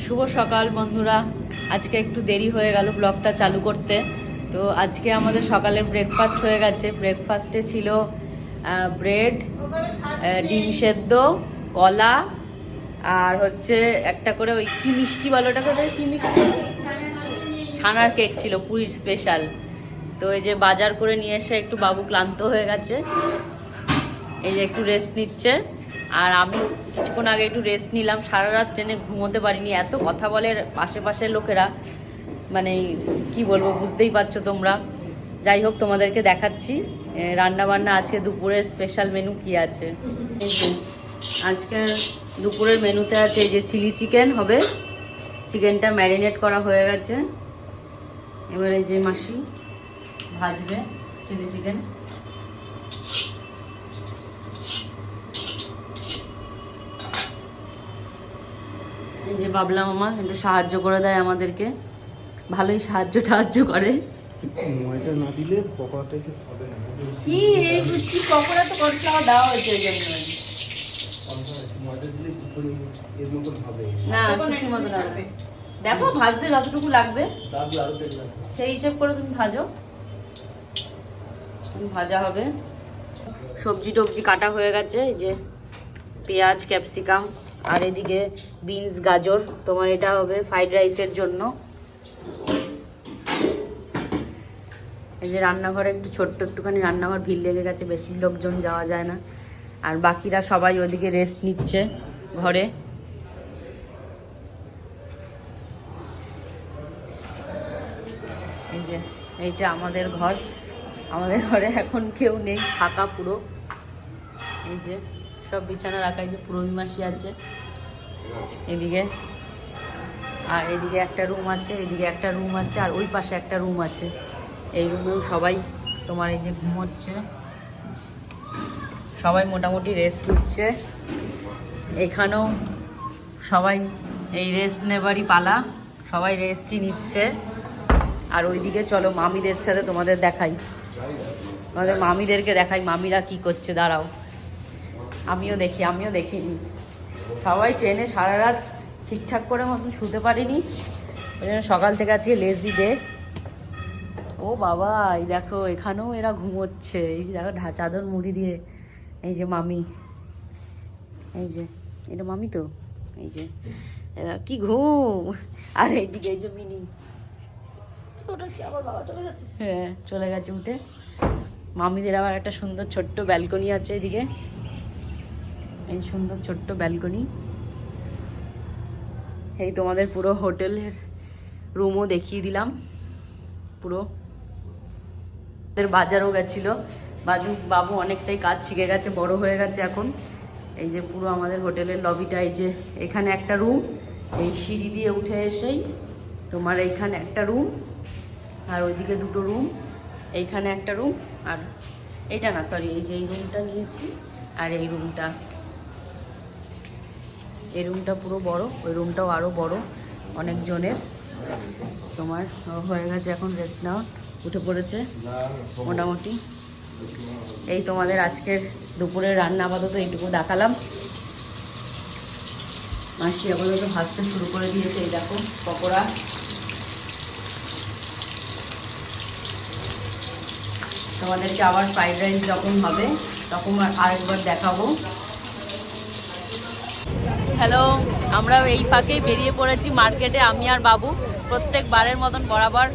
শুভ সকাল বন্ধুরা। আজকে একটু দেরি হয়ে গেল ব্লগটা চালু করতে। তো আজকে আমাদের সকালের ব্রেকফাস্ট হয়ে গেছে। ব্রেকফাস্টে ছিল ব্রেড, ডিম সেদ্ধ, কলা, আর হচ্ছে একটা করে ওই কি মিষ্টি বলো ওটাকে, কি মিষ্টি, ছানার কেক ছিল, পুরীর স্পেশাল। তো এই যে বাজার করে নিয়ে এসে একটু বাবু ক্লান্ত হয়ে গেছে, এই যে একটু রেস্ট নিচ্ছে। আর আমি কিছুক্ষণ আগে একটু রেস্ট নিলাম। সারা রাত ট্রেনে ঘুমোতে পারিনি, এত কথা বলে আশেপাশের লোকেরা, মানে কি বলবো বুঝতেই পারছো তোমরা। যাই হোক, তোমাদেরকে দেখাচ্ছি রান্না বান্না আছে, দুপুরের স্পেশাল মেনু কি আছে। এই যে আজকের দুপুরের মেনুতে আছে এই যে চিলি চিকেন হবে, চিকেনটা ম্যারিনেট করা হয়ে গেছে। এবার এই যে মাসি ভাজবে চিলি চিকেন। এই যে বাবলা মামা একটু সাহায্য করে দেয় আমাদেরকে, ভালোই সাহায্য করে। ময়দা না দিলে পকোড়াটা কি হবে না? কি এই কি পকোড়া তো কর্নফ্লাওয়ার দেওয়া হয়েছে এই জন্য। ময়দা দিলে এর মতন হবে না, কিছু মতো লাগবে। দেখো ভাজতে যতটুকু লাগবে সেই হিসেব করে তুমি ভাজো, ভাজা হবে। সবজি টবজি কাটা হয়ে গেছে, এই যে পেঁয়াজ, ক্যাপসিকাম, আর এদিকে বিনস, গাজর। তোমার এটা হবে ফ্রাইড রাইসের জন্য। এই যে রান্নাঘরে একটু ছোট্ট একটুখানি রান্নাঘর, ভিড় লেগে গেছে, বেশি লোকজন যাওয়া যায় না। আর বাকিরা সবাই ওদিকে রেস্ট নিচ্ছে ঘরে। এই যে এইটা আমাদের ঘর, আমাদের ঘরে এখন কেউ নেই, ফাঁকা পুরো। এই যে সব বিছানা রাখা, এই যে পুরোহিত মাসি আছে এদিকে, আর এদিকে একটা রুম আছে, এদিকে একটা রুম আছে, আর ওই পাশে একটা রুম আছে। এই রুমেও সবাই তোমার এই যে ঘুমোচ্ছে, সবাই মোটামুটি রেস্ট নিচ্ছে। এখানেও সবাই এই রেস্ট নেবারই পালা, সবাই রেস্টই নিচ্ছে। আর ওইদিকে চলো মামিদের সাথে তোমাদের দেখাই, আমাদের মামিদেরকে দেখাই, মামিরা কি করছে। দাঁড়াও, আমিও দেখিনি। সবাই ট্রেনে সারা রাত ঠিকঠাক করে মতন শুতে পারিনি, ওই জন্য সকাল থেকে আজকে লেজি ডে। ও বাবা, এই দেখো এখানেও এরা ঘুমোচ্ছে। এই যে দেখো চাদর মুড়ি দিয়ে, এই যে মামি, এই যে এটা মামি তো, এই যে এরা কি ঘুম। আর এইদিকে এই যে মিনি, ওটা কি আমার বাবা চলে গেছে? হ্যাঁ চলে গেছে উঠে। মামিদের আবার একটা সুন্দর ছোট্ট ব্যালকনি আছে এদিকে, এই সুন্দর ছোট্ট ব্যালকনি। এই তোমাদের পুরো হোটেলের রুমও দেখিয়ে দিলাম পুরো। বাজারও গেছিল বাবু, অনেকটাই কাজ শিখে গেছে, বড় হয়ে গেছে এখন। এই যে পুরো আমাদের হোটেলের লবিটা, এই যে এখানে একটা রুম, এই সিঁড়ি দিয়ে উঠে এসেই তোমার এইখানে একটা রুম, আর ওইদিকে দুটো রুম, এইখানে একটা রুম, আর এইটা না সরি, এই যে এই রুমটা নিয়েছি, আর এই রুমটা পুরো বড়, ওই রুমটাও আরও বড় অনেক জনের। তোমার হয়ে গেছে এখন রেস্ট নেওয়া, উঠে পড়েছে মোটামুটি। এই তোমাদের আজকের দুপুরের রান্না আপাতত এইটুকু দেখালাম। মাসি আপাতত ভাজতে শুরু করে দিয়েছে, এই দেখো পকোড়া। তোমাদেরকে আবার ফ্রাইড রাইস যখন হবে তখন আরেকবার দেখাবো। হ্যালো, আমরা এই ফাঁকেই বেরিয়ে পড়েছি মার্কেটে, আমি আর বাবু। প্রত্যেকবারের মতন বরাবর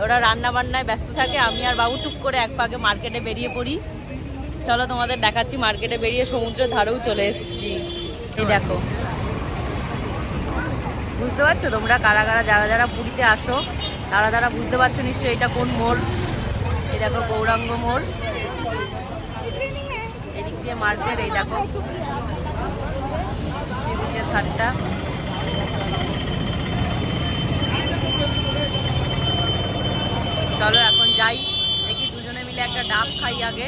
ওরা রান্না বান্নায় ব্যস্ত থাকে, আমি আর বাবু টুক করে এক ফাঁকে মার্কেটে বেরিয়ে পড়ি। চলো তোমাদের দেখাচ্ছি, মার্কেটে বেরিয়ে সমুদ্রের ধারেও চলে এসেছি। এই দেখো, বুঝতে পারছো তোমরা কারা কারা, যারা পুরীতে আসো তারা বুঝতে পারছো নিশ্চয়ই এটা কোন মোড়। এই দেখো গৌরাঙ্গ মোড়, এদিক দিয়ে মার্কেট। এই দেখো বিচের ধারটা। চলো এখন যাই, দেখি দুজনে মিলে একটা ডাব খাই আগে,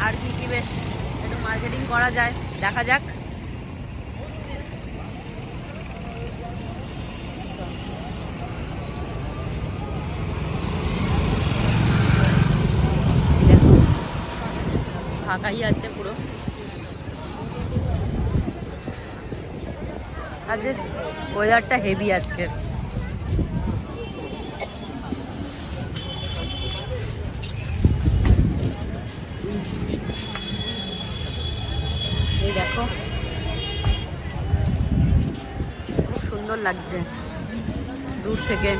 আর কি বেশ একটু মার্কেটিং করা যায় দেখা যাক। ফাঁকাই আছে পুরো। আজকে ওয়েদারটা হেভি আজকে। এই দেখো খুব সুন্দর লাগছে দূর থেকে।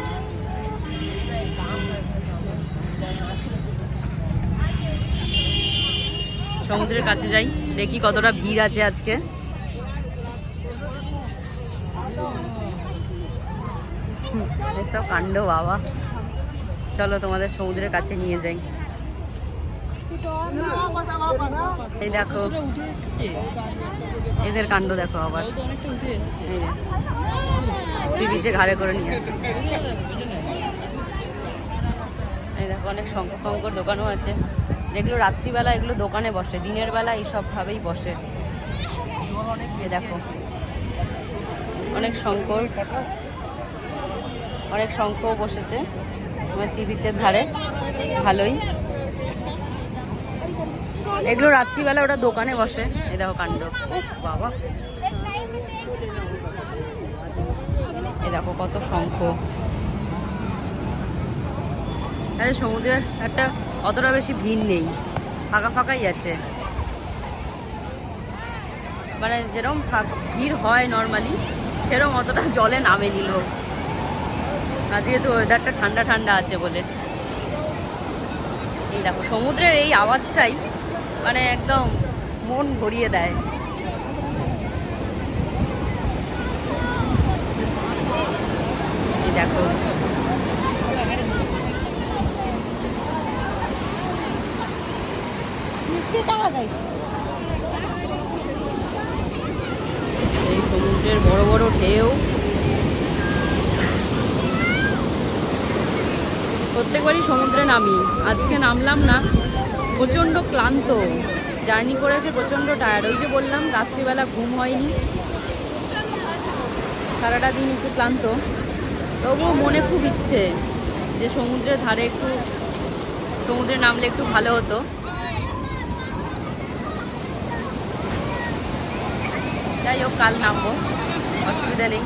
সমুদ্রের কাছে যাই, দেখি কতটা ভিড় আছে আজকে। এসব কাণ্ড বাবা, চলো তোমাদের সমুদ্রের কাছে নিয়ে যাই। এই দেখো এদের কাণ্ড দেখো, আবার এই বিচে ঘাড়ে করে নিয়ে আসে। এই দেখো অনেক শঙ্খ ফঙ্কর দোকানও আছে, যেগুলো রাত্রিবেলা এগুলো দোকানে বসে, দিনের বেলা এইসব ভাবেই বসে। এই দেখো অনেক শঙ্কর, অনেক শঙ্খও বসেছে আমার সি বিচের ধারে, ভালোই। এগুলো রাত্রিবেলা ওটা দোকানে বসে। এই দেখো কাণ্ড, উফ বাবা। এই দেখো কত শঙ্খ। সমুদ্রের একটা অতটা বেশি ভিড় নেই, ফাঁকা ফাঁকাই আছে। মানে যেরকম ভিড় হয় নর্মালি, সেরকম অতটা জলে নামে নিল। আজকে তো ওয়েদারটা ঠান্ডা ঠান্ডা আছে বলে। এই দেখো সমুদ্রের এই আওয়াজটাই মানে একদম মন ভরিয়ে দেয়। এই দেখো এই সমুদ্রের বড় বড় ঢেউ। প্রত্যেকবারই সমুদ্রে নামি, আজকে নামলাম না, প্রচণ্ড ক্লান্ত, জার্নি করে এসে প্রচণ্ড টায়ার্ড। ওই যে বললাম রাত্রিবেলা ঘুম হয়নি, সারাটা দিন একটু ক্লান্ত। তবুও মনে খুব ইচ্ছে যে সমুদ্রের ধারে একটু, সমুদ্রে নামলে একটু ভালো হতো। যাই হোক কাল নামবো, অসুবিধা নেই।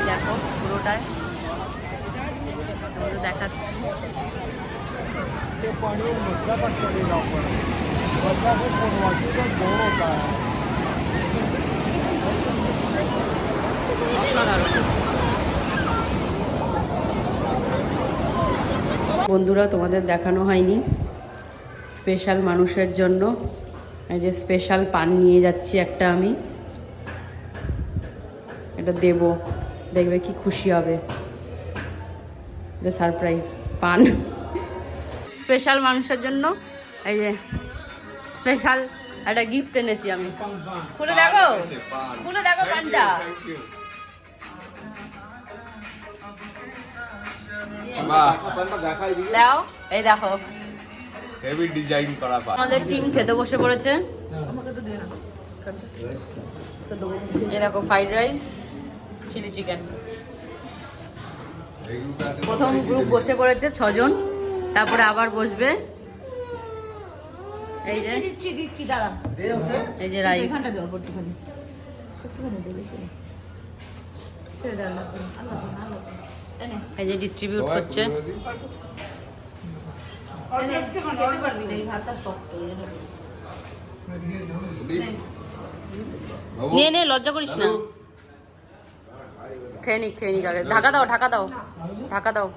দেখো পুরোটায় দেখাচ্ছি। বন্ধুরা তোমাদের দেখানো হয়নি, স্পেশাল মানুষের জন্য এই যে স্পেশাল পান নিয়ে যাচ্ছি একটা আমি, এটা দেব, দেখবে কি খুশি হবে। যে সারপ্রাইজ পান স্পেশাল মানুষের জন্য, এই যে স্পেশাল একটা গিফট এনেছি আমি। খুলে দেখো, খুলে দেখো পানটা। দাও, এই দেখো হেভি ডিজাইন করা পান। আমাদের টিম খেতে বসে পড়েছে। এই দেখো ফ্রাইড রাইস, চিলি চিকেন। প্রথম গ্রুপ বসে পড়েছে 6 জন, তারপরে আবার বসবে। এই যে দিচ্ছি দাঁড়া, এই যে রাইস, এই যে ডিস্ট্রিবিউট করছে। নিয়ে নে, লজ্জা করিস না। খেয়ে নিক আগে। ঢাকা দাও, ঢাকা দাও, ঢাকা দাও।